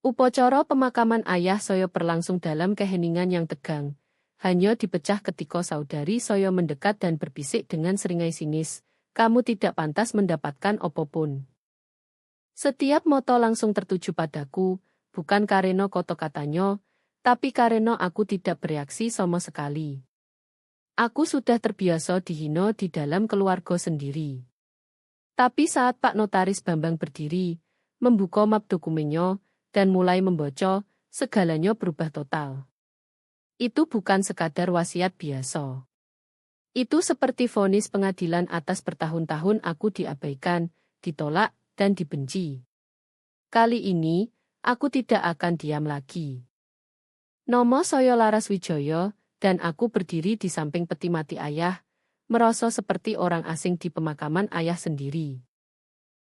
Upacara pemakaman ayah saya berlangsung dalam keheningan yang tegang. Hanya dipecah ketika saudari saya mendekat dan berbisik dengan seringai sinis, "Kamu tidak pantas mendapatkan apapun." Setiap moto langsung tertuju padaku, bukan karena kata-katanya, tapi karena aku tidak bereaksi sama sekali. Aku sudah terbiasa dihina di dalam keluarga sendiri. Tapi saat Pak Notaris Bambang berdiri, membuka map dokumennya, dan mulai membaca, segalanya berubah total. Itu bukan sekadar wasiat biasa. Itu seperti vonis pengadilan atas bertahun-tahun aku diabaikan, ditolak, dan dibenci. Kali ini, aku tidak akan diam lagi. Nama saya Laras Wijaya, dan aku berdiri di samping peti mati ayah, merasa seperti orang asing di pemakaman ayah sendiri.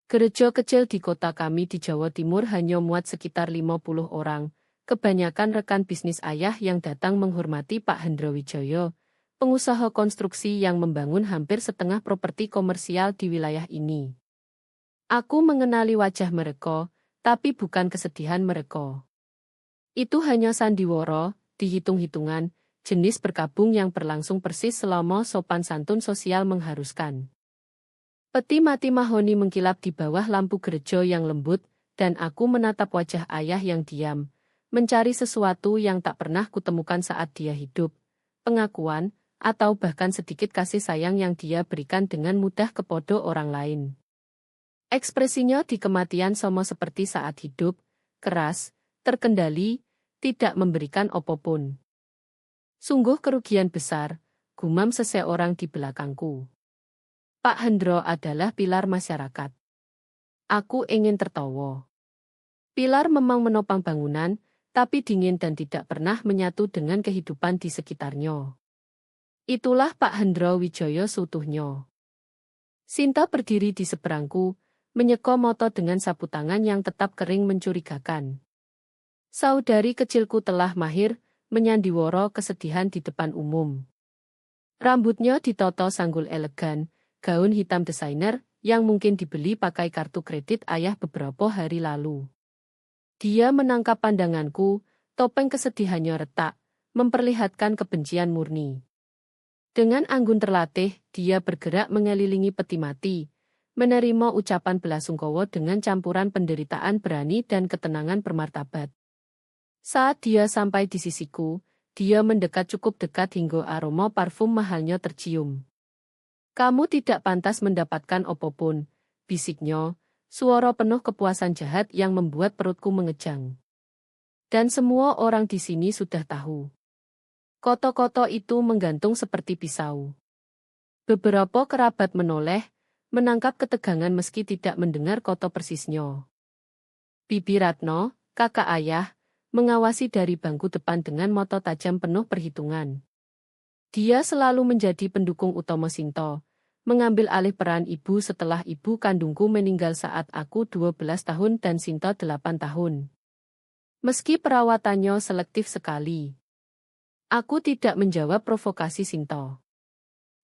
Gereja kecil di kota kami di Jawa Timur hanya muat sekitar 50 orang, kebanyakan rekan bisnis ayah yang datang menghormati Pak Hendro Wijaya, pengusaha konstruksi yang membangun hampir setengah properti komersial di wilayah ini. Aku mengenali wajah mereka, tapi bukan kesedihan mereka. Itu hanya sandiwara, dihitung-hitungan, jenis berkabung yang berlangsung persis selama sopan santun sosial mengharuskan. Peti mati mahoni mengkilap di bawah lampu gereja yang lembut, dan aku menatap wajah ayah yang diam, mencari sesuatu yang tak pernah kutemukan saat dia hidup, pengakuan, atau bahkan sedikit kasih sayang yang dia berikan dengan mudah kepada orang lain. Ekspresinya di kematian sama seperti saat hidup, keras, terkendali, tidak memberikan apapun. Sungguh kerugian besar, gumam seseorang di belakangku. Pak Hendro adalah pilar masyarakat. Aku ingin tertawa. Pilar memang menopang bangunan, tapi dingin dan tidak pernah menyatu dengan kehidupan di sekitarnya. Itulah Pak Hendro Wijaya seutuhnya. Sinta berdiri di seberangku, menyeka mata dengan sapu tangan yang tetap kering mencurigakan. Saudari kecilku telah mahir, menyandiwara kesedihan di depan umum. Rambutnya ditata sanggul elegan, gaun hitam desainer, yang mungkin dibeli pakai kartu kredit ayah beberapa hari lalu. Dia menangkap pandanganku, topeng kesedihannya retak, memperlihatkan kebencian murni. Dengan anggun terlatih, dia bergerak mengelilingi peti mati, menerima ucapan belasungkawa dengan campuran penderitaan berani dan ketenangan bermartabat. Saat dia sampai di sisiku, dia mendekat cukup dekat hingga aroma parfum mahalnya tercium. "Kamu tidak pantas mendapatkan apapun," bisiknya, suara penuh kepuasan jahat yang membuat perutku mengejang. Dan semua orang di sini sudah tahu. Koto-koto itu menggantung seperti pisau. Beberapa kerabat menoleh, menangkap ketegangan meski tidak mendengar koto persisnya. Bibi Ratno, kakak ayah, mengawasi dari bangku depan dengan mata tajam penuh perhitungan. Dia selalu menjadi pendukung utama Sinto, mengambil alih peran ibu setelah ibu kandungku meninggal saat aku 12 tahun dan Sinto 8 tahun. Meski perawatannya selektif sekali. Aku tidak menjawab provokasi Sinto.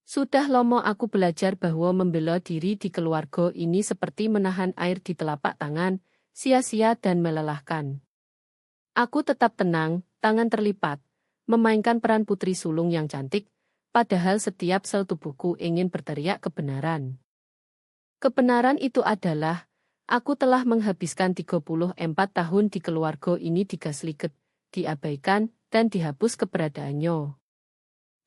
Sudah lama aku belajar bahwa membela diri di keluarga ini seperti menahan air di telapak tangan, sia-sia dan melelahkan. Aku tetap tenang, tangan terlipat, memainkan peran putri sulung yang cantik, padahal setiap sel tubuhku ingin berteriak kebenaran. Kebenaran itu adalah, aku telah menghabiskan 34 tahun di keluarga ini digasliket, diabaikan, dan dihapus keberadaannya.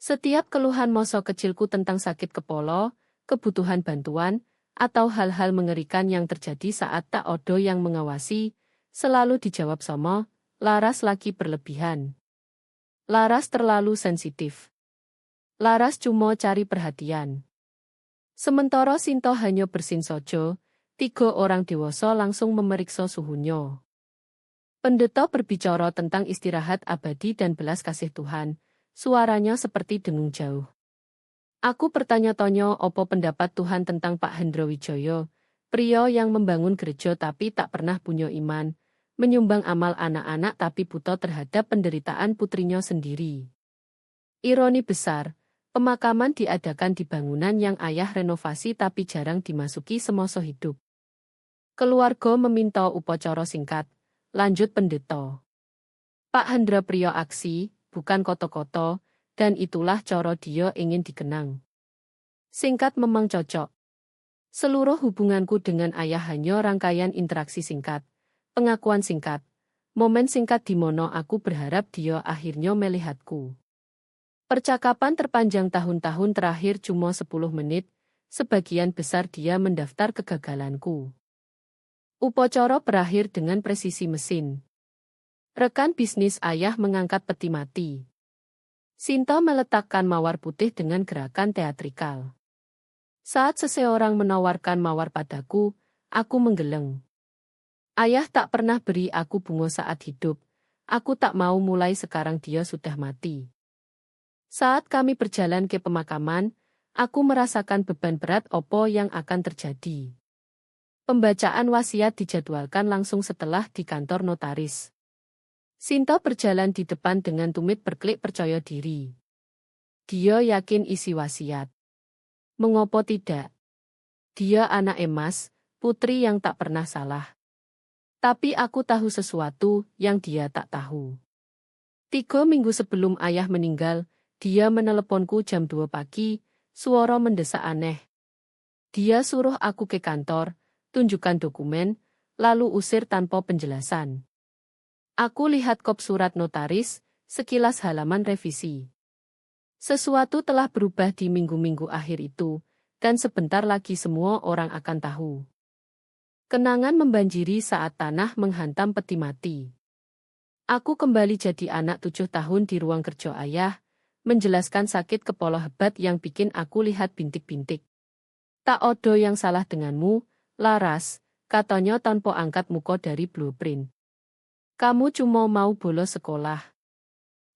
Setiap keluhan masa kecilku tentang sakit kepala, kebutuhan bantuan, atau hal-hal mengerikan yang terjadi saat tak ada yang mengawasi, selalu dijawab sama, "Laras lagi berlebihan. Laras terlalu sensitif. Laras cuma cari perhatian." Sementara Sinto hanya bersin saja, 3 orang dewasa langsung memeriksa suhunya. Pendeta berbicara tentang istirahat abadi dan belas kasih Tuhan, suaranya seperti dengung jauh. Aku bertanya-tanya apa pendapat Tuhan tentang Pak Hendro Wijaya, pria yang membangun gereja tapi tak pernah punya iman, menyumbang amal anak-anak tapi buta terhadap penderitaan putrinya sendiri. Ironi besar, pemakaman diadakan di bangunan yang ayah renovasi tapi jarang dimasuki semasa hidup. Keluarga meminta upacara singkat, lanjut pendeta. Pak Hendra Priyo aksi, bukan koto-koto, dan itulah coro dia ingin dikenang. Singkat memang cocok. Seluruh hubunganku dengan ayah hanya rangkaian interaksi singkat, pengakuan singkat, momen singkat di mana aku berharap dia akhirnya melihatku. Percakapan terpanjang tahun-tahun terakhir cuma 10 menit, sebagian besar dia mendaftar kegagalanku. Upacara berakhir dengan presisi mesin. Rekan bisnis ayah mengangkat peti mati. Sinta meletakkan mawar putih dengan gerakan teatrikal. Saat seseorang menawarkan mawar padaku, aku menggeleng. Ayah tak pernah beri aku bunga saat hidup. Aku tak mau mulai sekarang dia sudah mati. Saat kami berjalan ke pemakaman, aku merasakan beban berat opo yang akan terjadi. Pembacaan wasiat dijadwalkan langsung setelah di kantor notaris. Sinta berjalan di depan dengan tumit berklik percaya diri. Dia yakin isi wasiat. Mengopo tidak? Dia anak emas, putri yang tak pernah salah. Tapi aku tahu sesuatu yang dia tak tahu. 3 minggu sebelum ayah meninggal, dia meneleponku jam 2 pagi, suara mendesak aneh. Dia suruh aku ke kantor, tunjukkan dokumen, lalu usir tanpa penjelasan. Aku lihat kop surat notaris, sekilas halaman revisi. Sesuatu telah berubah di minggu-minggu akhir itu, dan sebentar lagi semua orang akan tahu. Kenangan membanjiri saat tanah menghantam peti mati. Aku kembali jadi anak 7 tahun di ruang kerja ayah, menjelaskan sakit kepala hebat yang bikin aku lihat bintik-bintik. Tak ada yang salah denganmu, Laras, katanya tanpa angkat muka dari blueprint. Kamu cuma mau bolos sekolah.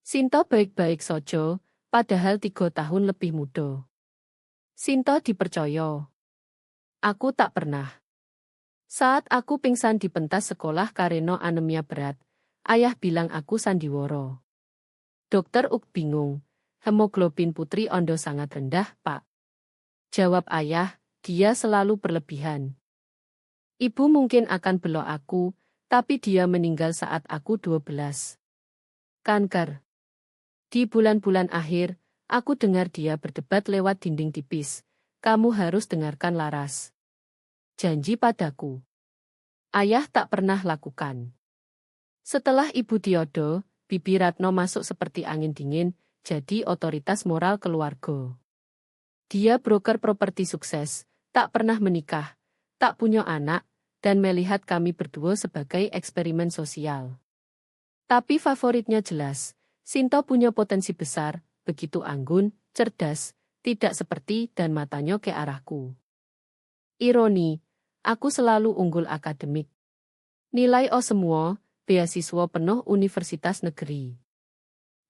Sinta baik-baik saja, padahal 3 tahun lebih muda. Sinta dipercaya. Aku tak pernah. Saat aku pingsan di pentas sekolah karena anemia berat, ayah bilang aku sandiwara. Dokter Uk bingung, hemoglobin putri Ondo sangat rendah, Pak. Jawab ayah, dia selalu berlebihan. Ibu mungkin akan belok aku, tapi dia meninggal saat aku 12. Kanker. Di bulan-bulan akhir, aku dengar dia berdebat lewat dinding tipis. Kamu harus dengarkan Laras. Janji padaku. Ayah tak pernah lakukan. Setelah ibu tiodo, Bibi Ratno masuk seperti angin dingin, jadi otoritas moral keluarga. Dia broker properti sukses, tak pernah menikah, tak punya anak, dan melihat kami berdua sebagai eksperimen sosial. Tapi favoritnya jelas. Sinta punya potensi besar, begitu anggun, cerdas, tidak seperti dan matanya ke arahku. Ironi, aku selalu unggul akademik. Nilai O semua, beasiswa penuh universitas negeri.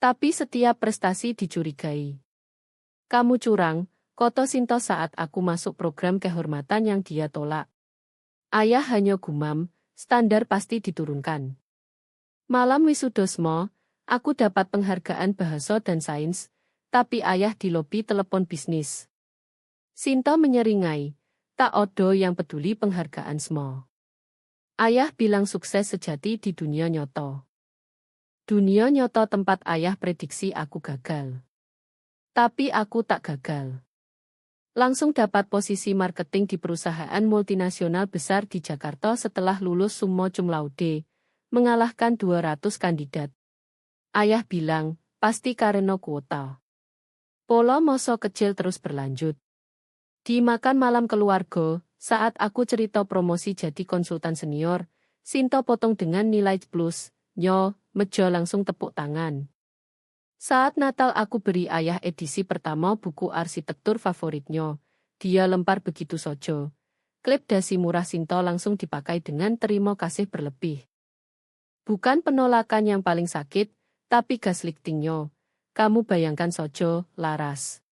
Tapi setiap prestasi dicurigai. Kamu curang, koto Sinta saat aku masuk program kehormatan yang dia tolak. Ayah hanya gumam, standar pasti diturunkan. Malam wisudosmo, aku dapat penghargaan bahasa dan sains, tapi ayah di lobi telepon bisnis. Sinta menyeringai, tak ada yang peduli penghargaan semua. Ayah bilang sukses sejati di dunia nyata. Dunia nyata tempat ayah prediksi aku gagal. Tapi aku tak gagal. Langsung dapat posisi marketing di perusahaan multinasional besar di Jakarta setelah lulus summa cum laude, mengalahkan 200 kandidat. Ayah bilang, pasti karena kuota. Pola masa kecil terus berlanjut. Di makan malam keluarga, saat aku cerita promosi jadi konsultan senior, Sinta potong dengan nilai plus, mejo langsung tepuk tangan. Saat Natal aku beri ayah edisi pertama buku arsitektur favoritnya, dia lempar begitu saja. Klip dasi murah Sinta langsung dipakai dengan terima kasih berlebih. Bukan penolakan yang paling sakit, tapi gaslightingnya. Kamu bayangkan saja, Laras.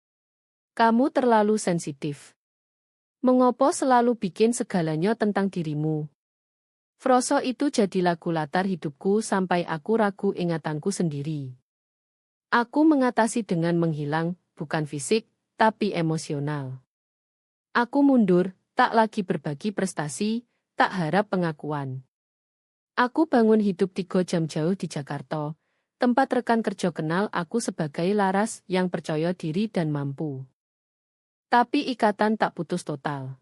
Kamu terlalu sensitif. Mengopo selalu bikin segalanya tentang dirimu? Froso itu jadi lagu latar hidupku sampai aku ragu ingatanku sendiri. Aku mengatasi dengan menghilang, bukan fisik, tapi emosional. Aku mundur, tak lagi berbagi prestasi, tak harap pengakuan. Aku bangun hidup 3 jam jauh di Jakarta. Tempat rekan kerja kenal aku sebagai Laras yang percaya diri dan mampu. Tapi ikatan tak putus total.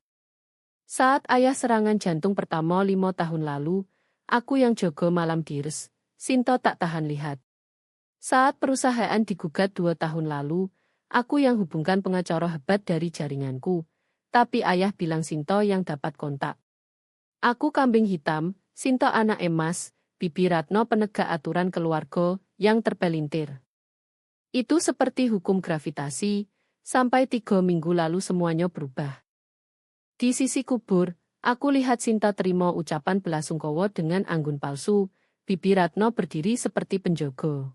Saat ayah serangan jantung pertama 5 tahun lalu, aku yang jaga malam dires, Sinto tak tahan lihat. Saat perusahaan digugat 2 tahun lalu, aku yang hubungkan pengacara hebat dari jaringanku, tapi ayah bilang Sinto yang dapat kontak. Aku kambing hitam, Sinto anak emas, Bibi Ratno penegak aturan keluarga yang terpelintir. Itu seperti hukum gravitasi, sampai 3 minggu lalu semuanya berubah. Di sisi kubur, aku lihat Sinta terima ucapan belasungkawa dengan anggun palsu, Bibi Ratno berdiri seperti penjogo.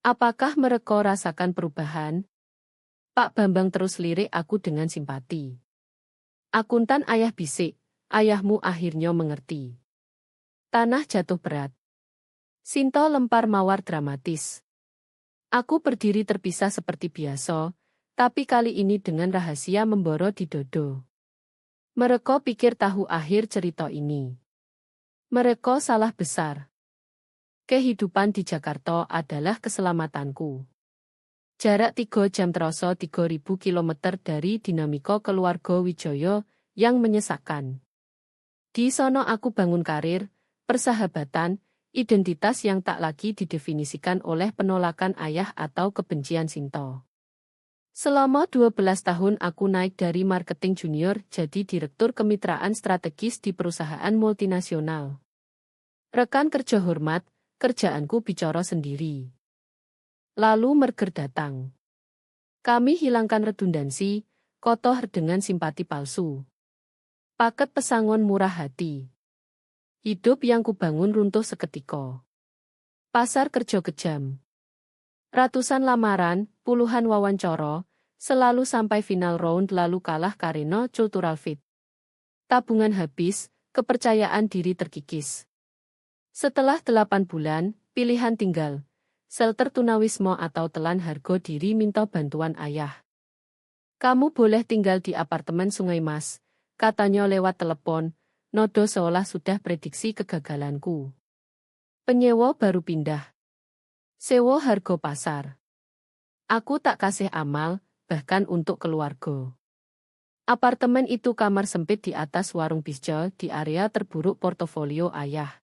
Apakah mereka rasakan perubahan? Pak Bambang terus lirik aku dengan simpati. Akuntan ayah bisik, ayahmu akhirnya mengerti. Tanah jatuh berat. Sinto lempar mawar dramatis. Aku berdiri terpisah seperti biasa, tapi kali ini dengan rahasia memboro di dodo. Mereka pikir tahu akhir cerita ini. Mereka salah besar. Kehidupan di Jakarta adalah keselamatanku. Jarak 3 jam terasa 3.000 kilometer dari dinamika keluarga Wijaya yang menyesakkan. Di sono aku bangun karir, persahabatan, identitas yang tak lagi didefinisikan oleh penolakan ayah atau kebencian Sinto. Selama 12 tahun aku naik dari marketing junior jadi direktur kemitraan strategis di perusahaan multinasional. Rekan kerja hormat, kerjaanku bicara sendiri. Lalu merger datang. Kami hilangkan redundansi, kotor dengan simpati palsu. Paket pesangon murah hati. Hidup yang kubangun runtuh seketika. Pasar kerja kejam. Ratusan lamaran, puluhan wawancara, selalu sampai final round lalu kalah karena cultural fit. Tabungan habis, kepercayaan diri terkikis. Setelah 8 bulan, pilihan tinggal. Shelter tunawismo atau telan harga diri minta bantuan ayah. Kamu boleh tinggal di apartemen Sungai Mas, katanya lewat telepon, nodo seolah sudah prediksi kegagalanku. Penyewa baru pindah. Sewa harga pasar. Aku tak kasih amal, bahkan untuk keluarga. Apartemen itu kamar sempit di atas warung bisjo di area terburuk portofolio ayah.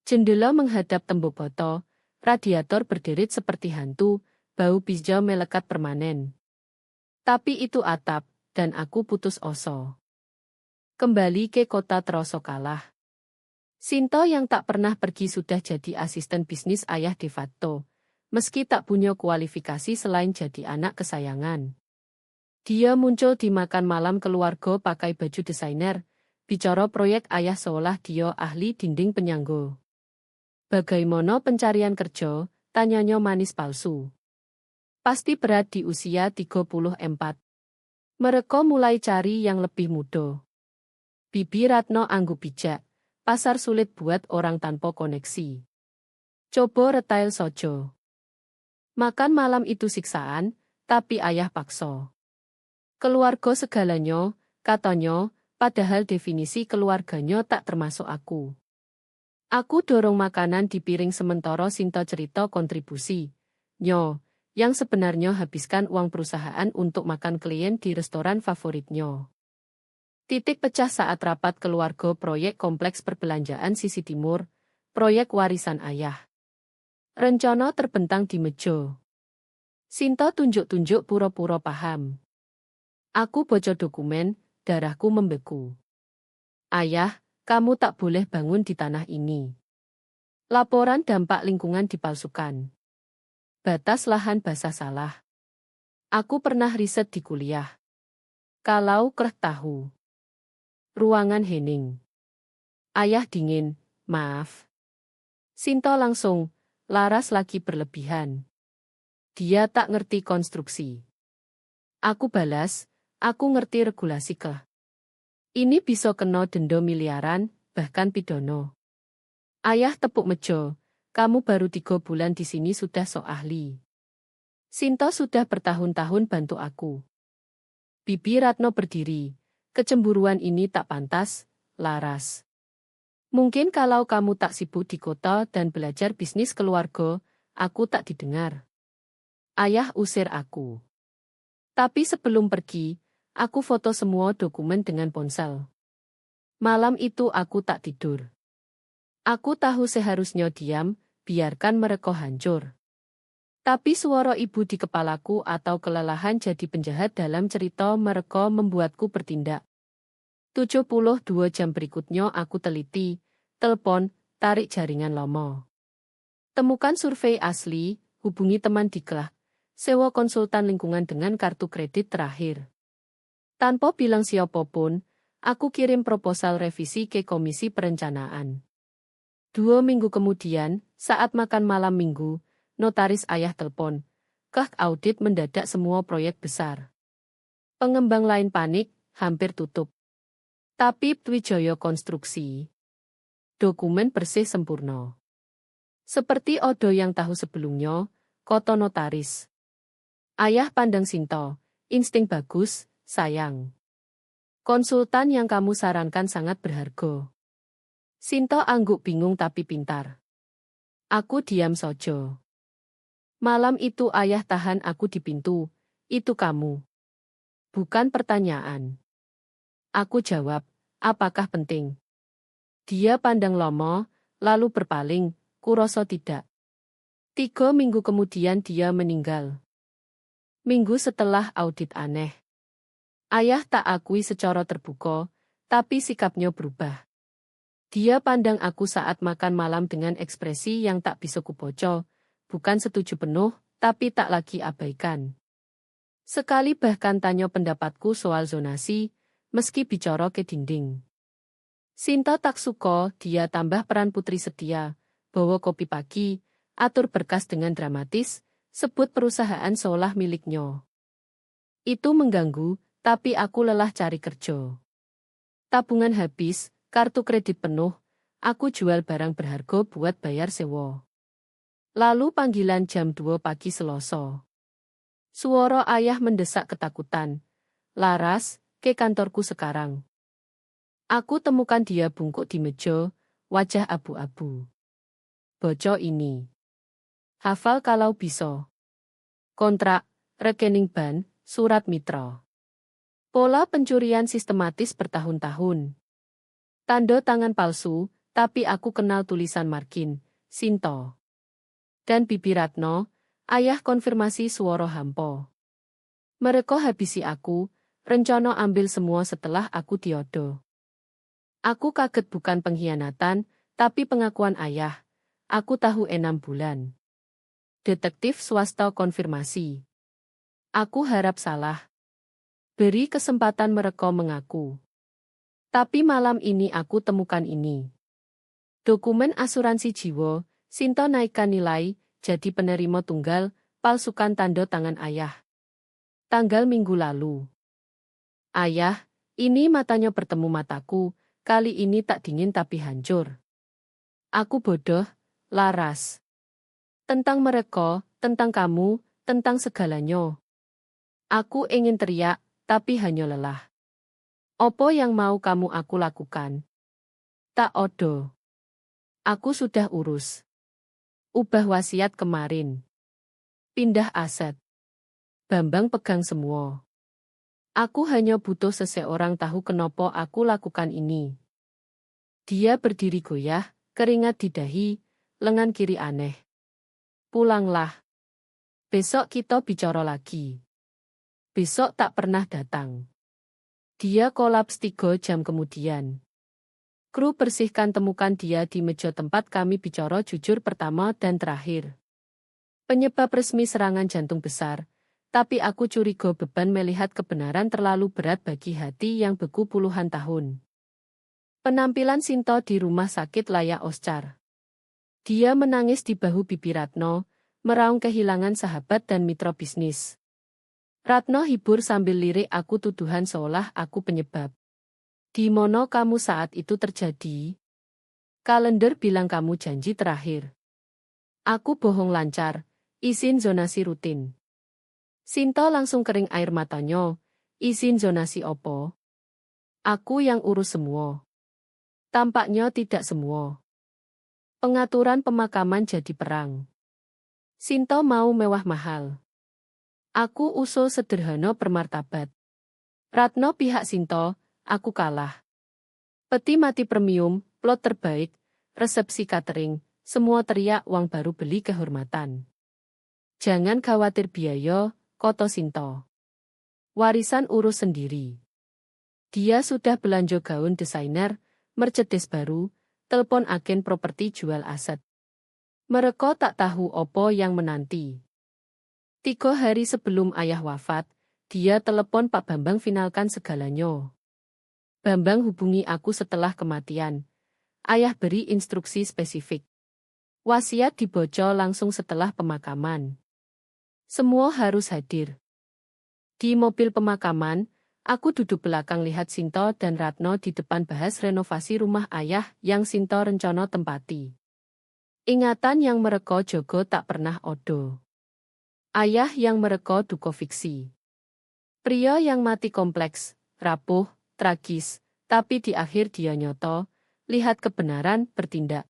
Jendela menghadap tembok boto. Radiator berderit seperti hantu, bau bisjo melekat permanen. Tapi itu atap, dan aku putus asa. Kembali ke kota terasa kalah. Sinto yang tak pernah pergi sudah jadi asisten bisnis ayah de facto, meski tak punya kualifikasi selain jadi anak kesayangan. Dia muncul di makan malam keluarga pakai baju desainer, bicara proyek ayah seolah dia ahli dinding penyangga. Bagaimana pencarian kerja? Tanyanya manis palsu. Pasti berat di usia 34. Mereka mulai cari yang lebih muda. Bibi Ratno anggup bijak. Pasar sulit buat orang tanpa koneksi. Coba retail sojo. Makan malam itu siksaan, tapi ayah paksa. Keluarga segalanya, katanya, padahal definisi keluarganya tak termasuk aku. Aku dorong makanan di piring sementara Sinto cerita kontribusi. Yang sebenarnya habiskan uang perusahaan untuk makan klien di restoran favoritnya. Titik pecah saat rapat keluarga proyek kompleks perbelanjaan sisi timur, proyek warisan ayah. Rencana terbentang di meja. Sinto tunjuk-tunjuk pura-pura paham. Aku baca dokumen, darahku membeku. Ayah, kamu tak boleh bangun di tanah ini. Laporan dampak lingkungan dipalsukan. Batas lahan basah salah. Aku pernah riset di kuliah. Kalau kereh tahu. Ruangan hening. Ayah dingin, maaf. Sinto langsung, Laras lagi berlebihan. Dia tak ngerti konstruksi. Aku balas, aku ngerti regulasi keh. Ini bisa kena denda miliaran, bahkan pidana. Ayah tepuk meja, kamu baru 3 bulan di sini sudah sok ahli. Sinto sudah bertahun-tahun bantu aku. Bibi Ratno berdiri, kecemburuan ini tak pantas, Laras. Mungkin kalau kamu tak sibuk di kota dan belajar bisnis keluarga, aku tak didengar. Ayah usir aku. Tapi sebelum pergi, aku foto semua dokumen dengan ponsel. Malam itu aku tak tidur. Aku tahu seharusnya diam, biarkan mereka hancur. Tapi suara ibu di kepalaku atau kelelahan jadi penjahat dalam cerita mereka membuatku bertindak. 72 jam berikutnya aku teliti, telepon, tarik jaringan lama. Temukan survei asli, hubungi teman di kelas, sewa konsultan lingkungan dengan kartu kredit terakhir. Tanpa bilang siapapun, aku kirim proposal revisi ke Komisi Perencanaan. 2 minggu kemudian, saat makan malam minggu, notaris ayah telepon. Audit mendadak semua proyek besar. Pengembang lain panik, hampir tutup. Tapi Twijaya Konstruksi. Dokumen bersih sempurna. Seperti Odo yang tahu sebelumnya, kota notaris. Ayah pandang Sinto, insting bagus, sayang. Konsultan yang kamu sarankan sangat berharga. Sinto angguk bingung tapi pintar. Aku diam saja. Malam itu ayah tahan aku di pintu, itu kamu. Bukan pertanyaan. Aku jawab, apakah penting? Dia pandang lama, lalu berpaling, kurasa tidak. 3 minggu kemudian dia meninggal. Minggu setelah audit aneh. Ayah tak akui secara terbuka, tapi sikapnya berubah. Dia pandang aku saat makan malam dengan ekspresi yang tak bisa kubaca, bukan setuju penuh, tapi tak lagi abaikan. Sekali bahkan tanya pendapatku soal zonasi, meski bicara ke dinding. Sinta tak suka, dia tambah peran putri setia, bawa kopi pagi, atur berkas dengan dramatis, sebut perusahaan seolah miliknya. Itu mengganggu, tapi aku lelah cari kerja. Tabungan habis, kartu kredit penuh, aku jual barang berharga buat bayar sewa. Lalu panggilan jam 2 pagi Selasa. Suara ayah mendesak ketakutan. Laras, ke kantorku sekarang. Aku temukan dia bungkuk di meja, wajah abu-abu. Baca ini. Hafal kalau bisa. Kontrak, rekening ban, surat mitra. Pola pencurian sistematis bertahun-tahun. Tanda tangan palsu, tapi aku kenal tulisan margin, Sinto. Dan Bibi Ratno, ayah konfirmasi suara hampa. Mereka habisi aku, rencana ambil semua setelah aku diodo. Aku kaget bukan pengkhianatan, tapi pengakuan ayah. Aku tahu 6 bulan. Detektif swasta konfirmasi. Aku harap salah. Beri kesempatan mereka mengaku. Tapi malam ini aku temukan ini. Dokumen asuransi jiwa, Sinto naikkan nilai, jadi penerima tunggal, palsukan tanda tangan ayah. Tanggal minggu lalu. Ayah, ini matanya bertemu mataku, kali ini tak dingin tapi hancur. Aku bodoh, Laras. Tentang mereka, tentang kamu, tentang segalanya. Aku ingin teriak, tapi hanya lelah. Apa yang mau kamu aku lakukan? Tak odo. Aku sudah urus. Ubah wasiat kemarin. Pindah aset. Bambang pegang semua. Aku hanya butuh seseorang tahu kenapa aku lakukan ini. Dia berdiri goyah, keringat di dahi, lengan kiri aneh. Pulanglah. Besok kita bicara lagi. Besok tak pernah datang. Dia kolaps 3 jam kemudian. Kru bersihkan temukan dia di meja tempat kami bicara jujur pertama dan terakhir. Penyebab resmi serangan jantung besar, tapi aku curiga beban melihat kebenaran terlalu berat bagi hati yang beku puluhan tahun. Penampilan Sinto di rumah sakit layak Oscar. Dia menangis di bahu Bibi Ratno, meraung kehilangan sahabat dan mitra bisnis. Ratno hibur sambil lirik aku tuduhan seolah aku penyebab. Di mana kamu saat itu terjadi? Kalender bilang kamu janji terakhir. Aku bohong lancar, izin zonasi rutin. Sinto langsung kering air matanya, izin zonasi opo? Aku yang urus semua. Tampaknya tidak semua. Pengaturan pemakaman jadi perang. Sinto mau mewah mahal. Aku usul sederhana bermartabat. Ratno pihak Sinto, aku kalah. Peti mati premium, plot terbaik, resepsi catering, semua teriak uang baru beli kehormatan. Jangan khawatir biaya, koto Sinto. Warisan urus sendiri. Dia sudah belanja gaun desainer, Mercedes baru, telepon agen properti jual aset. Mereka tak tahu opo yang menanti. 3 hari sebelum ayah wafat, dia telepon Pak Bambang finalkan segalanya. Bambang hubungi aku setelah kematian. Ayah beri instruksi spesifik. Wasiat dibocor langsung setelah pemakaman. Semua harus hadir. Di mobil pemakaman, aku duduk belakang lihat Sinto dan Ratno di depan bahas renovasi rumah ayah yang Sinto rencana tempati. Ingatan yang mereka jogo tak pernah odo. Ayah yang mereka duko fiksi. Pria yang mati kompleks, rapuh, tragis, tapi di akhir dia nyoto, lihat kebenaran, bertindak.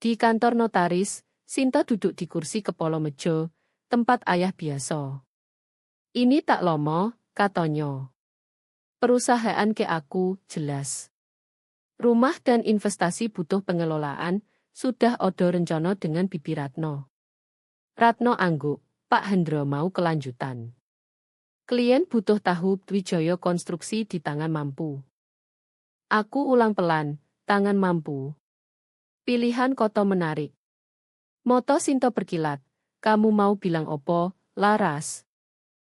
Di kantor notaris, Sinto duduk di kursi kepala meja, tempat ayah biasa. Ini tak lomo, katanya. Perusahaan ke aku, jelas. Rumah dan investasi butuh pengelolaan, sudah odo rencana dengan Bibi Ratno. Ratno angguk, Pak Hendro mau kelanjutan. Klien butuh tahu Wijaya konstruksi di tangan mampu. Aku ulang pelan, tangan mampu. Pilihan koto menarik. Moto Sinto berkilat, kamu mau bilang opo, Laras?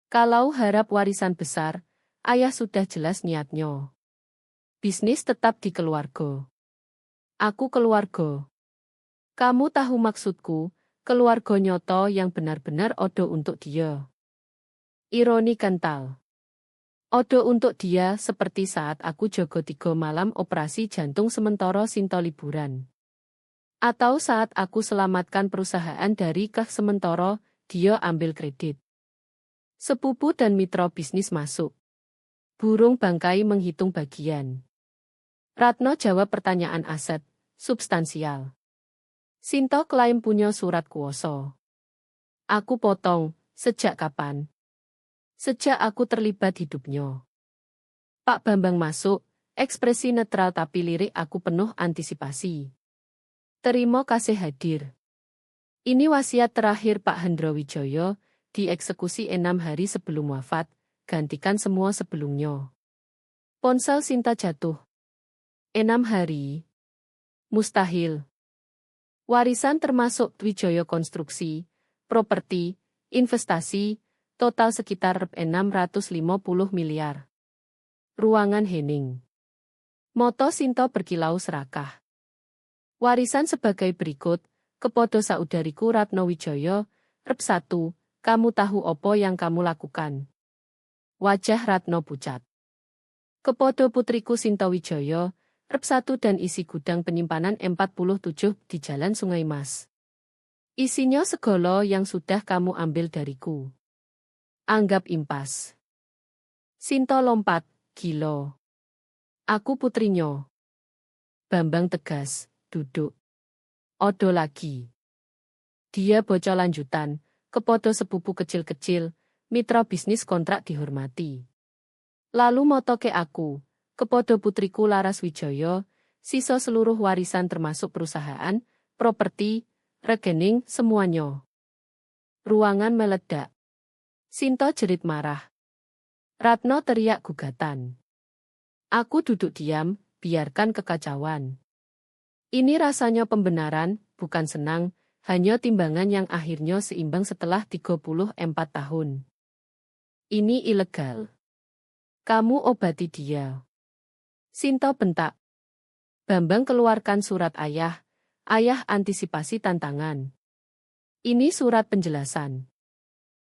Kalau harap warisan besar, ayah sudah jelas niatnya. Bisnis tetap di keluarga. Aku keluarga. Kamu tahu maksudku, keluarga nyoto yang benar-benar odo untuk dia. Ironi kental. Odo untuk dia seperti saat aku jogo 3 malam operasi jantung sementara Sinto liburan. Atau saat aku selamatkan perusahaan dari krach sementara, dia ambil kredit. Sepupu dan mitra bisnis masuk. Burung bangkai menghitung bagian. Ratno jawab pertanyaan aset, substansial. Sinto klaim punya surat kuoso. Aku potong, sejak kapan? Sejak aku terlibat hidupnya. Pak Bambang masuk, ekspresi netral tapi lirik aku penuh antisipasi. Terima kasih hadir. Ini wasiat terakhir Pak Hendro Wijaya, dieksekusi 6 hari sebelum wafat, gantikan semua sebelumnya. Ponsel Sinta jatuh. 6 hari. Mustahil. Warisan termasuk Wijaya konstruksi, properti, investasi, total sekitar 650 miliar. Ruangan hening. Moto Sinto berkilau serakah. Warisan sebagai berikut, kepodo saudariku Ratno Wijaya, Rep 1, kamu tahu opo yang kamu lakukan? Wajah Ratno pucat. Kepodo putriku Sinto Wijaya, Rep 1 dan isi gudang penyimpanan 47 di Jalan Sungai Mas. Isinya segala yang sudah kamu ambil dariku. Anggap impas. Sinto lompat, gila. Aku putrinya. Bambang tegas, duduk. Odo lagi. Dia bocor lanjutan, kepodo sepupu kecil-kecil, mitra bisnis kontrak dihormati. Lalu moto ke aku, kepodo putriku Laras Wijaya, sisa seluruh warisan termasuk perusahaan, properti, rekening, semuanya. Ruangan meledak. Sinto jerit marah. Ratno teriak gugatan. Aku duduk diam, biarkan kekacauan. Ini rasanya pembenaran, bukan senang, hanya timbangan yang akhirnya seimbang setelah 34 tahun. Ini ilegal. Kamu obati dia. Sinto bentak. Bambang keluarkan surat ayah. Ayah antisipasi tantangan. Ini surat penjelasan.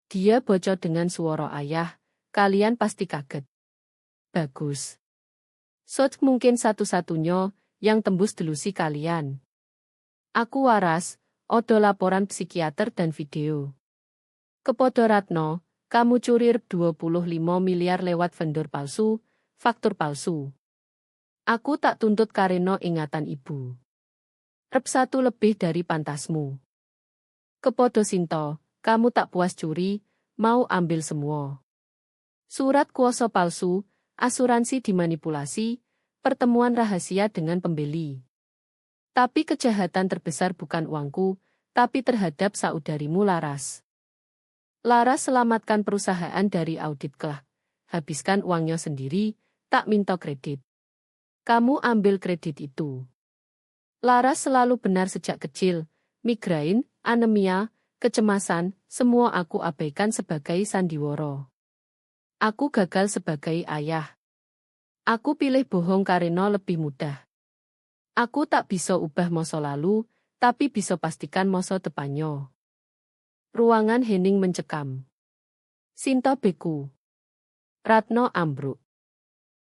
Dia bocor dengan suara ayah, kalian pasti kaget. Bagus. Sot mungkin satu-satunya yang tembus delusi kalian. Aku waras, odo laporan psikiater dan video. Kepodo Ratno, kamu curi 25 miliar lewat vendor palsu, faktur palsu. Aku tak tuntut karena ingatan ibu. Rep 1 lebih dari pantasmu. Kepodo Sinto, kamu tak puas curi, mau ambil semua. Surat kuasa palsu, asuransi dimanipulasi, pertemuan rahasia dengan pembeli. Tapi kejahatan terbesar bukan uangku, tapi terhadap saudarimu Laras. Laras selamatkan perusahaan dari audit kelak. Habiskan uangnya sendiri, tak minta kredit. Kamu ambil kredit itu. Laras selalu benar sejak kecil, migrain, anemia, kecemasan, semua aku abaikan sebagai sandiwara. Aku gagal sebagai ayah. Aku pilih bohong karena lebih mudah. Aku tak bisa ubah masa lalu, tapi bisa pastikan masa depannya. Ruangan hening mencekam. Sinta beku. Ratno ambruk.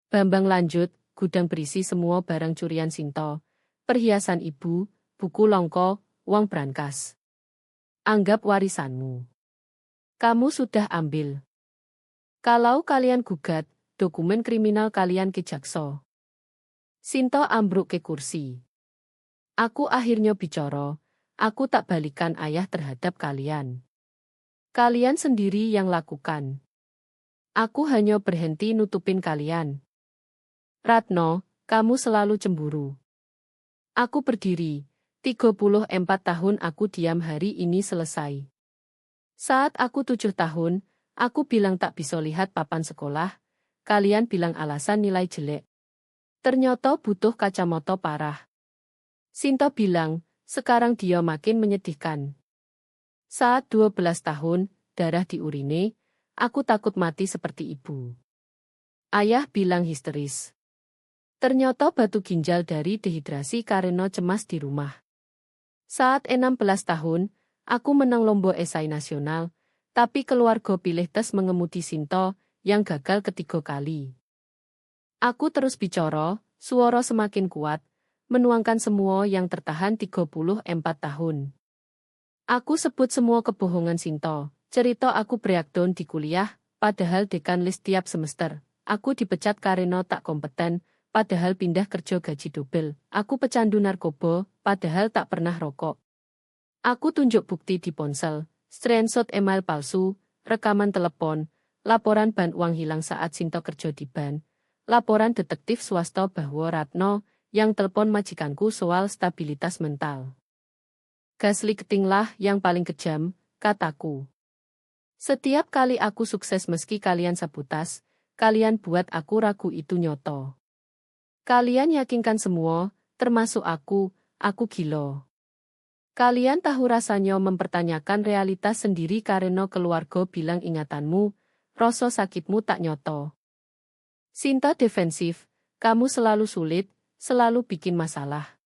Bambang lanjut, gudang berisi semua barang curian Sinta, perhiasan ibu, buku longko, uang brankas. Anggap warisanmu. Kamu sudah ambil. Kalau kalian gugat, dokumen kriminal kalian ke jaksa. Sinto ambruk ke kursi. Aku akhirnya bicara, aku tak balikan ayah terhadap kalian. Kalian sendiri yang lakukan. Aku hanya berhenti nutupin kalian. Ratno, kamu selalu cemburu. Aku berdiri, 34 tahun aku diam hari ini selesai. Saat aku 7 tahun, aku bilang tak bisa lihat papan sekolah, kalian bilang alasan nilai jelek. Ternyata butuh kacamata parah. Sinto bilang, sekarang dia makin menyedihkan. Saat 12 tahun, darah di urine, aku takut mati seperti ibu. Ayah bilang histeris. Ternyata batu ginjal dari dehidrasi karena cemas di rumah. Saat 16 tahun, aku menang lomba esai nasional, tapi keluarga pilih tes mengemudi Sinto, yang gagal ketiga kali. Aku terus bicara, suara semakin kuat, menuangkan semua yang tertahan 34 tahun. Aku sebut semua kebohongan Sinto, cerita aku breakdown di kuliah, padahal dekan list tiap semester. Aku dipecat karena tak kompeten, padahal pindah kerja gaji double. Aku pecandu narkoba, padahal tak pernah rokok. Aku tunjuk bukti di ponsel, screenshot email palsu, rekaman telepon, laporan ban uang hilang saat Sinto kerja di ban, laporan detektif swasta bahwa Ratno, yang telepon majikanku soal stabilitas mental. Gaslightinglah yang paling kejam, kataku. Setiap kali aku sukses meski kalian sabotas, kalian buat aku ragu itu nyoto. Kalian yakinkan semua, termasuk aku gila. Kalian tahu rasanya mempertanyakan realitas sendiri karena keluarga bilang ingatanmu, rasa sakitmu tak nyoto. Sinta defensif, kamu selalu sulit, selalu bikin masalah.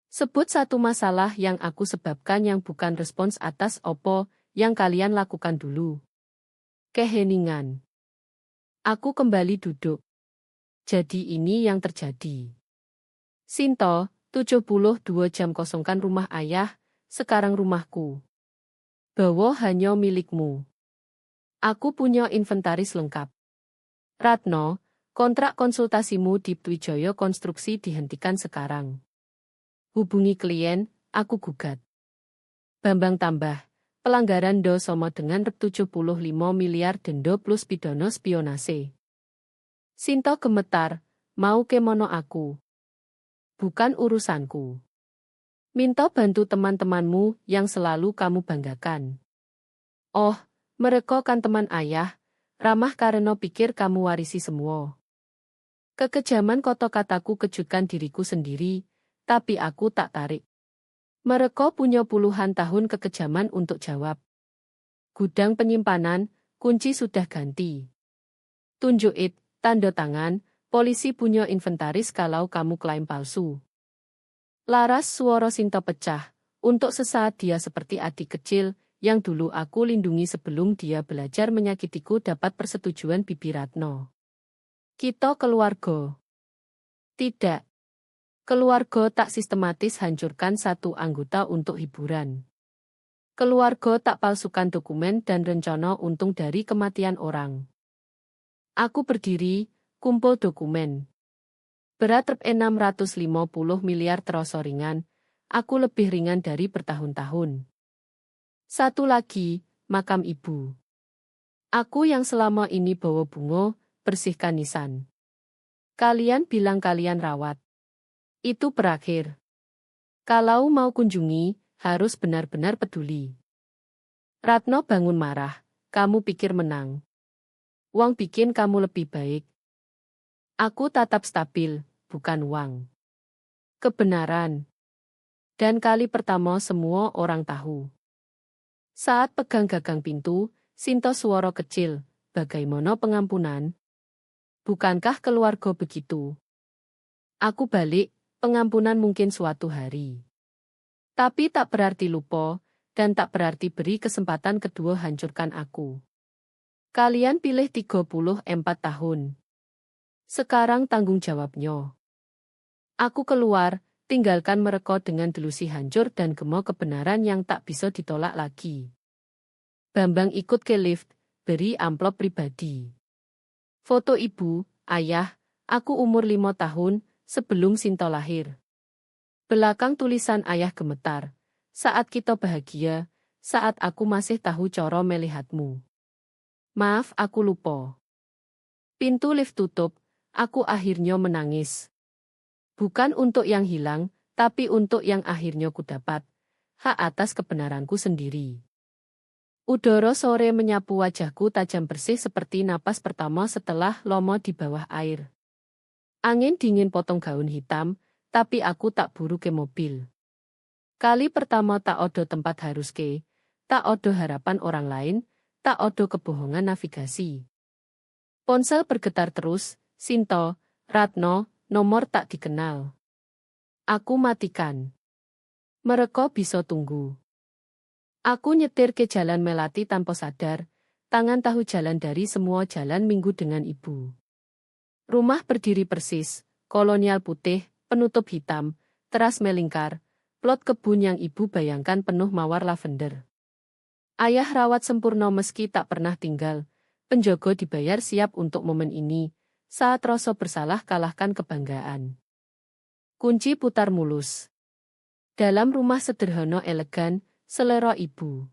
Sebut satu masalah yang aku sebabkan yang bukan respons atas opo yang kalian lakukan dulu. Keheningan. Aku kembali duduk. Jadi ini yang terjadi. Sinto, 72 jam kosongkan rumah ayah, sekarang rumahku. Bawa hanya milikmu. Aku punya inventaris lengkap. Ratno, kontrak konsultasimu di Twijaya Konstruksi dihentikan sekarang. Hubungi klien, aku gugat. Bambang tambah, pelanggaran do sama dengan rep 75 miliar denda plus pidana spionase. Sinto gemetar, mau kemono aku. Bukan urusanku. Minta bantu teman-temanmu yang selalu kamu banggakan. Oh, mereka kan teman ayah, ramah karena pikir kamu warisi semua. Kekejaman kata-kataku kejutkan diriku sendiri, tapi aku tak tarik. Mereka punya puluhan tahun kekejaman untuk jawab. Gudang penyimpanan, kunci sudah ganti. Tunjuk it, tanda tangan, polisi punya inventaris kalau kamu klaim palsu. Laras suara Sinto pecah, untuk sesaat dia seperti adik kecil, yang dulu aku lindungi sebelum dia belajar menyakitiku dapat persetujuan Bibi Ratno. Kita keluarga. Tidak. Keluarga tak sistematis hancurkan satu anggota untuk hiburan. Keluarga tak palsukan dokumen dan rencana untung dari kematian orang. Aku berdiri, kumpul dokumen. Berat rep 650 miliar terasa ringan, aku lebih ringan dari bertahun-tahun. Satu lagi, makam ibu. Aku yang selama ini bawa bunga, bersihkan nisan. Kalian bilang kalian rawat. Itu berakhir. Kalau mau kunjungi, harus benar-benar peduli. Ratno bangun marah, kamu pikir menang. Uang bikin kamu lebih baik. Aku tetap stabil, bukan uang. Kebenaran. Dan kali pertama semua orang tahu. Saat pegang gagang pintu, Sinto suara kecil, bagaimana pengampunan? Bukankah keluarga begitu? Aku balik, pengampunan mungkin suatu hari. Tapi tak berarti lupa, dan tak berarti beri kesempatan kedua hancurkan aku. Kalian pilih 34 tahun. Sekarang tanggung jawabnya. Aku keluar, tinggalkan mereka dengan delusi hancur dan gema kebenaran yang tak bisa ditolak lagi. Bambang ikut ke lift, beri amplop pribadi. Foto ibu, ayah, aku umur 5 tahun, sebelum Sinto lahir. Belakang tulisan ayah gemetar. Saat kita bahagia, saat aku masih tahu coro melihatmu. Maaf aku lupa. Pintu lift tutup, aku akhirnya menangis. Bukan untuk yang hilang, tapi untuk yang akhirnya kudapat. Hak atas kebenaranku sendiri. Udara sore menyapu wajahku tajam bersih seperti napas pertama setelah lama di bawah air. Angin dingin potong gaun hitam, tapi aku tak buru ke mobil. Kali pertama tak odo tempat harus ke, tak odo harapan orang lain, tak odo kebohongan navigasi. Ponsel bergetar terus, Sinto, Ratno, nomor tak dikenal. Aku matikan. Mereka bisa tunggu. Aku nyetir ke Jalan Melati tanpa sadar, tangan tahu jalan dari semua jalan minggu dengan ibu. Rumah berdiri persis, kolonial putih, penutup hitam, teras melingkar, plot kebun yang ibu bayangkan penuh mawar lavender. Ayah rawat sempurna meski tak pernah tinggal, penjogo dibayar siap untuk momen ini, saat rasa bersalah kalahkan kebanggaan. Kunci putar mulus. Dalam rumah sederhana elegan, selera ibu.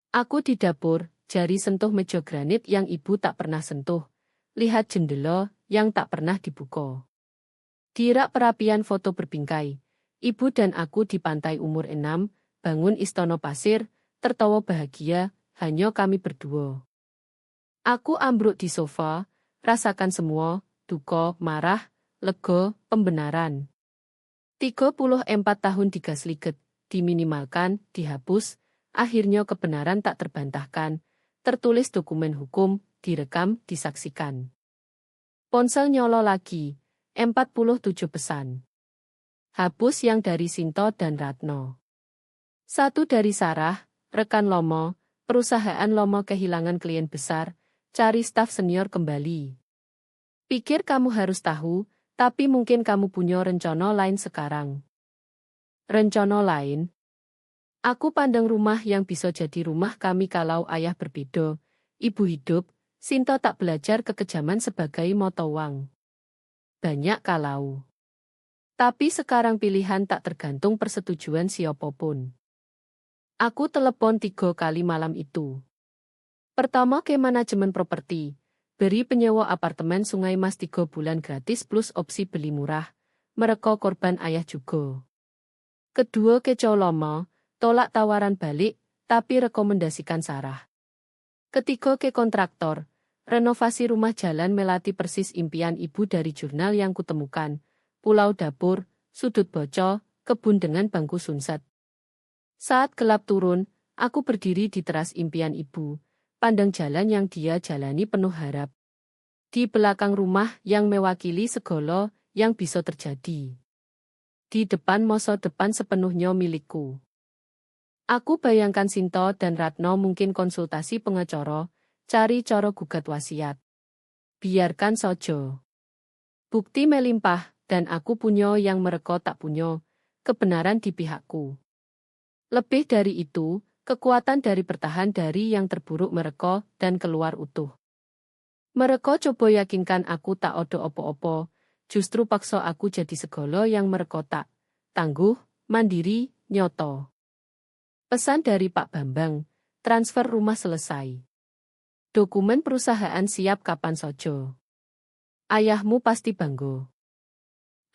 Aku di dapur, jari sentuh meja granit yang ibu tak pernah sentuh. Lihat jendela yang tak pernah dibuka. Di rak perapian foto berbingkai. Ibu dan aku di pantai umur 6, bangun istana pasir, tertawa bahagia, hanya kami berdua. Aku ambruk di sofa, rasakan semua, duka, marah, lega, pembenaran. 34 tahun digasliget. Diminimalkan, dihapus, akhirnya kebenaran tak terbantahkan, tertulis dokumen hukum, direkam, disaksikan. Ponsel nyolo lagi, 47 pesan. Hapus yang dari Sinto dan Ratno. Satu dari Sarah, rekan Lomo, perusahaan Lomo kehilangan klien besar, cari staf senior kembali. Pikir kamu harus tahu, tapi mungkin kamu punya rencana lain sekarang. Rencana lain? Aku pandang rumah yang bisa jadi rumah kami kalau ayah berbeda, ibu hidup, Sinto tak belajar kekejaman sebagai mata uang. Banyak kalau. Tapi sekarang pilihan tak tergantung persetujuan siapapun. Aku telepon 3 kali malam itu. Pertama ke manajemen properti, beri penyewa apartemen Sungai Mas 3 bulan gratis plus opsi beli murah, mereka korban ayah juga. Kedua ke Coloma, tolak tawaran balik, tapi rekomendasikan Sarah. Ketiga ke kontraktor, renovasi rumah Jalan Melati persis impian ibu dari jurnal yang kutemukan, pulau dapur, sudut bocor, kebun dengan bangku sunset. Saat gelap turun, aku berdiri di teras impian ibu, pandang jalan yang dia jalani penuh harap. Di belakang rumah yang mewakili segala yang bisa terjadi. Di depan masa depan sepenuhnya milikku. Aku bayangkan Sinto dan Ratno mungkin konsultasi pengacara, cari cara gugat wasiat. Biarkan saja. Bukti melimpah, dan aku punya yang mereka tak punya, kebenaran di pihakku. Lebih dari itu, kekuatan dari bertahan dari yang terburuk mereka dan keluar utuh. Mereka coba yakinkan aku tak ada opo-opo, justru paksa aku jadi segala yang merekotak, tangguh, mandiri, nyoto. Pesan dari Pak Bambang, transfer rumah selesai. Dokumen perusahaan siap kapan sojo. Ayahmu pasti bangga.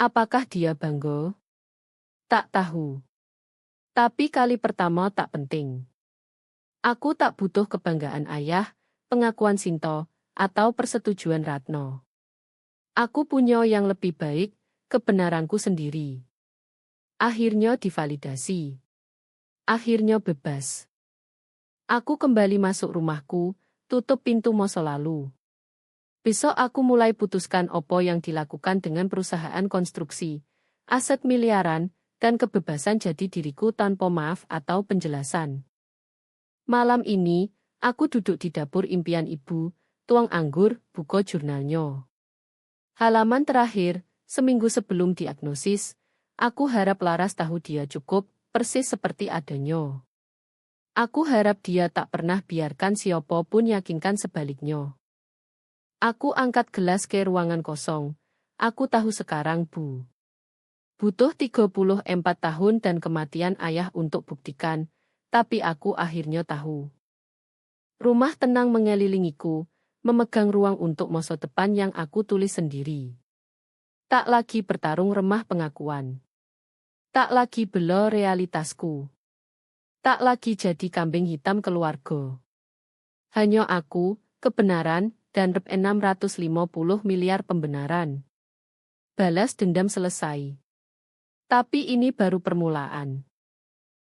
Apakah dia bangga? Tak tahu. Tapi kali pertama tak penting. Aku tak butuh kebanggaan ayah, pengakuan Sinto, atau persetujuan Ratno. Aku punya yang lebih baik, kebenaranku sendiri. Akhirnya divalidasi. Akhirnya bebas. Aku kembali masuk rumahku, tutup pintu masa lalu. Besok aku mulai putuskan apa yang dilakukan dengan perusahaan konstruksi, aset miliaran, dan kebebasan jadi diriku tanpa maaf atau penjelasan. Malam ini, aku duduk di dapur impian ibu, tuang anggur, buka jurnalnya. Halaman terakhir, seminggu sebelum diagnosis, aku harap Laras tahu dia cukup, persis seperti adanya. Aku harap dia tak pernah biarkan siapapun yakinkan sebaliknya. Aku angkat gelas ke ruangan kosong. Aku tahu sekarang, Bu. Butuh 34 tahun dan kematian ayah untuk buktikan, tapi aku akhirnya tahu. Rumah tenang mengelilingiku, memegang ruang untuk masa depan yang aku tulis sendiri. Tak lagi bertarung remah pengakuan. Tak lagi belo realitasku. Tak lagi jadi kambing hitam keluarga. Hanya aku, kebenaran, dan rep 650 miliar pembenaran. Balas dendam selesai. Tapi ini baru permulaan.